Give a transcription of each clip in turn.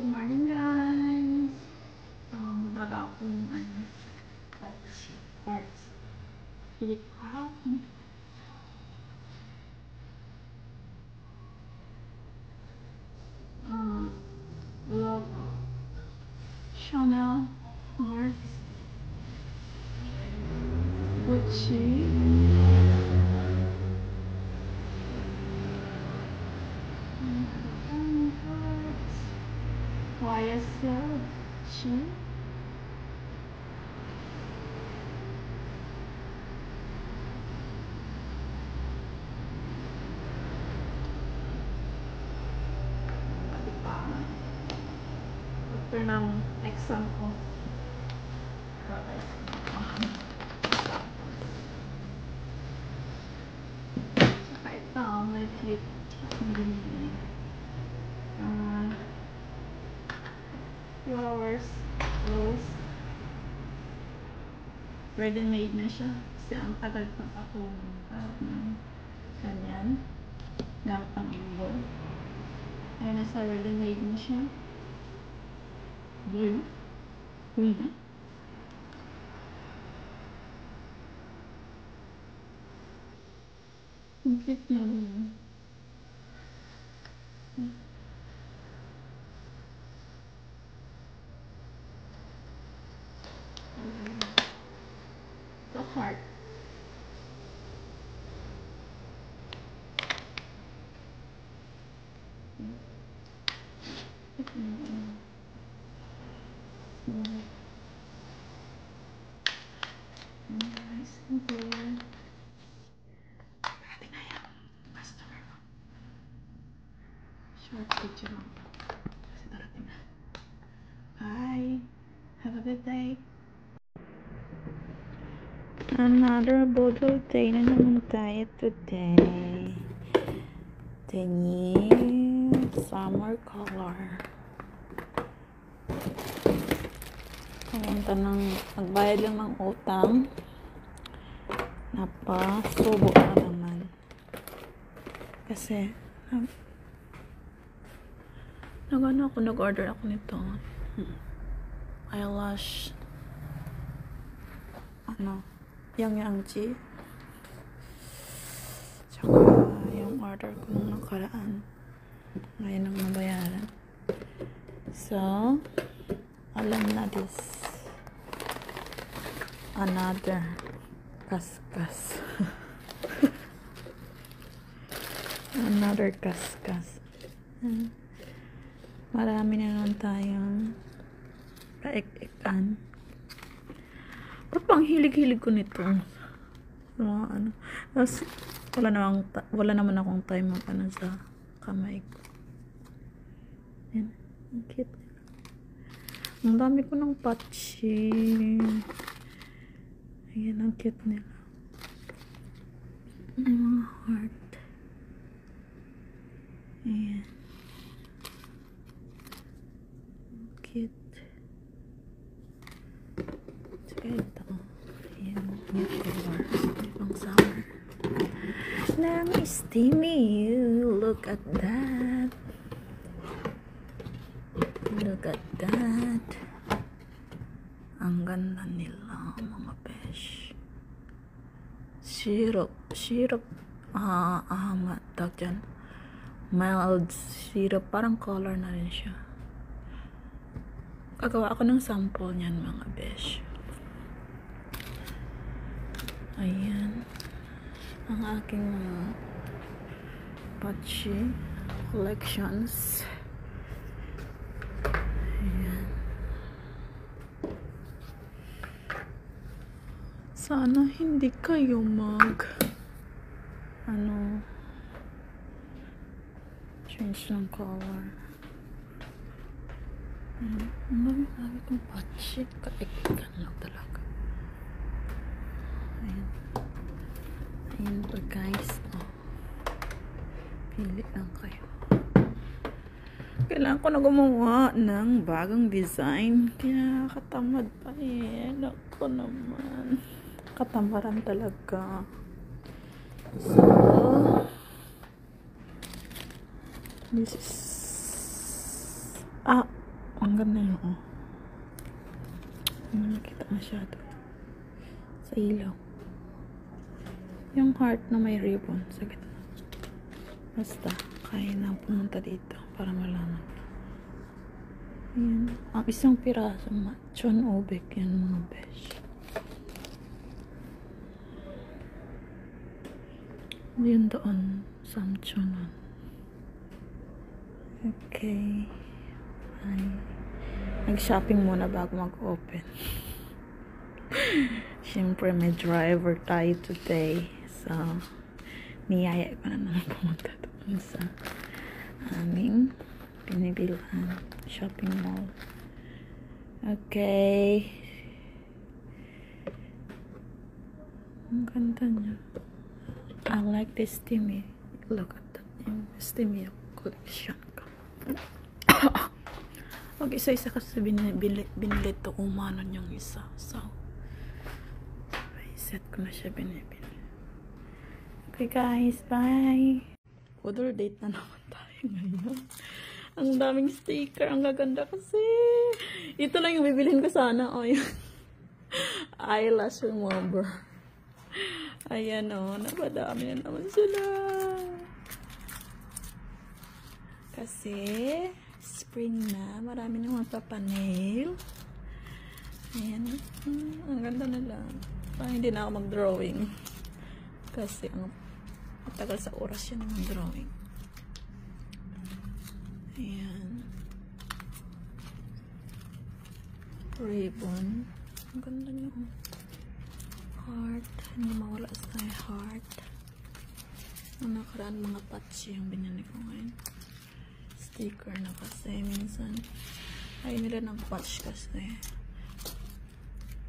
Good morning, guys! Wala akong parts. Love Chanel, Mars, Gucci, YSL, Gucci, ito ng exam ko. Saka ito, may plate. Flowers, rose. Ready-made na siya. Kasi ang tagal pa ako ganyan. Gamit ang ibon. Ayun, nasa ready-made na siya. Blue. Ang cute niya. The heart. Nice and good. Parating na yan. Customer ko. Short video lang. Kasi darating na. Bye. Have a good day. Another bottle day na naman tayo today. The new summer color. Pumunta ng nagbayad lang ng utang. Napasubo na naman. Kasi nag-order ako nito. Eyelash Yang-Yang tsaka yung order ko nung nakaraan ngayon ang nabayaran. So alam na this another kaskas. Another kaskas. Marami na naman tayong paik-ikan. Ba't pang hilig-hilig ko nito? Tapos, wala naman akong time sa kamay ko. Yan. Ang cute. Ang dami ko ng patchy. Ayan, ang cute nila. May mga heart. Ayan. Cute. Tsaka ito. Ayan, new color. Ibang summer. Nang steamy. Look at that. Look at that. Ang ganda nila, mga besh. Syrup. Tawag dyan. Mild syrup. Parang color na rin siya. Gagawa ako ng sample niyan, mga besh. Ayan. Ang aking mga patchy collections. Ayan. Sana hindi kayo change ng color. Ang dami kong patchy. Kaikigan lang talaga. Ayan. Ayan po guys. Pili lang kayo. Kailangan ko na gumawa ng bagong design. Kaya katamad pa eh. Ako naman. Katamaran talaga. So, this is Ang ganda yun, oh. Hindi nakita masyado. Sa ilaw. Yung heart na may ribbon sa gitna. Basta, kaya na pumunta dito para malaman. Ayan. Ang isang piraso, Chon Obek. Yan mga besh. Yun doon. Samchonon. Okay. Ay. Nag-shopping muna bago mag-open. Siyempre, may driver tayo today. So, niyaya ko na naman pumunta doon sa aming pinibilan shopping mall. Okay. Ang ganda niya. I like this Timmy. Look at that. Yung Timmy collection ko. Pag isa-isa kasi binili to umanon yung isa. So, set ko na siya binibili. Okay guys, bye! Other date na naman tayo ngayon. Ang daming sticker. Ang gaganda kasi. Ito lang yung bibilhin ko sana. O, yung eyelash remover. Ayan o. Napadami na naman sila. Kasi, spring na. Marami na magpapanail. Ayan. Ang ganda nila. Parang hindi na ako mag-drawing. Kasi, ang matagal sa oras yan mag-drawing. Ayan. Ribbon. Ang ganda niyo. Heart. Hindi mawala sa heart. Ang nakaraan mga patch yung binili ko ngayon. Sticker na kasi. Minsan, ayaw nila ng patch kasi.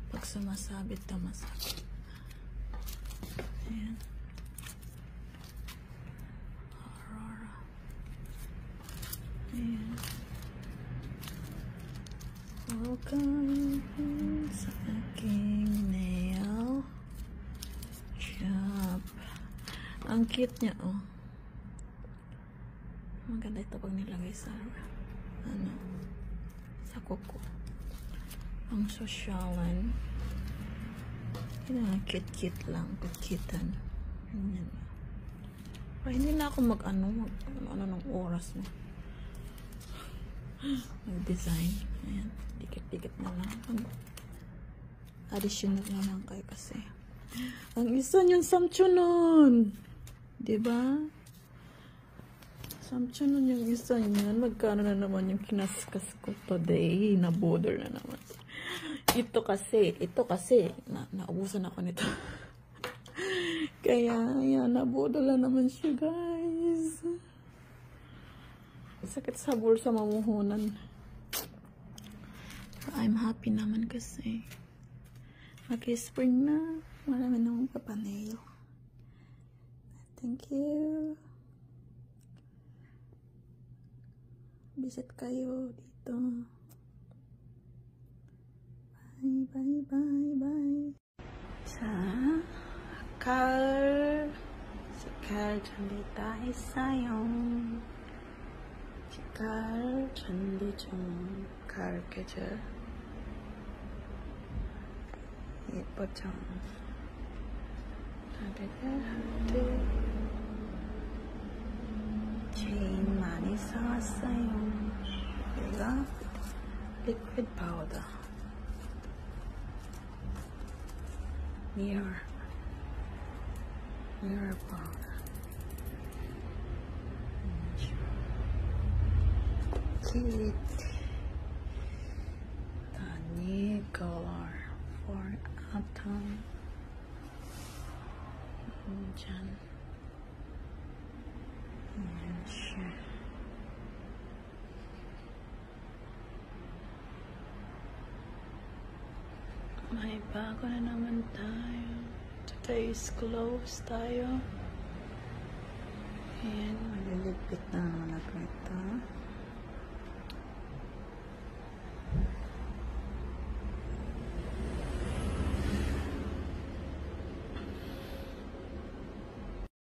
Pag sumasabit na masakit. Ayan. Aurora. Ayan. Welcome sa aking nail shop. Ang cute niya, oh. Maganda ito pag nilagay sa sa kuko. Ang sosyalan. Cute lang. Kukitan. Ganyan. Hindi na ako mag-ano ng oras mo. Mag-design. Ayan. Dikit-dikit na lang. Additional na lang kayo kasi. Ang isa yung Samchonon. Diba? Samchonon yung isa yun. Magkano na naman yung kinaskas ko today. Na-border na naman. Ito kasi, naubusan ako nito. Kaya, ayan, na-border na naman siya, guys. Sakit sa bulsa mamuhunan. I'm happy naman kasi. Okay, spring na. Marami namang papanail. Thank you. Visit kayo dito. Bye, bye, bye, bye. Sa Carl. Si Carl, chandita isayong. Carl, chandi chung. Carl, keja. 예뻐 좀. 제일 많이 사왔어요. 얘가 liquid powder. Mirror powder. Kit. The new color for autumn. Jan. May bago na naman tayo. Today's closed tayo. Ayan, maliligpit na naman ako ito.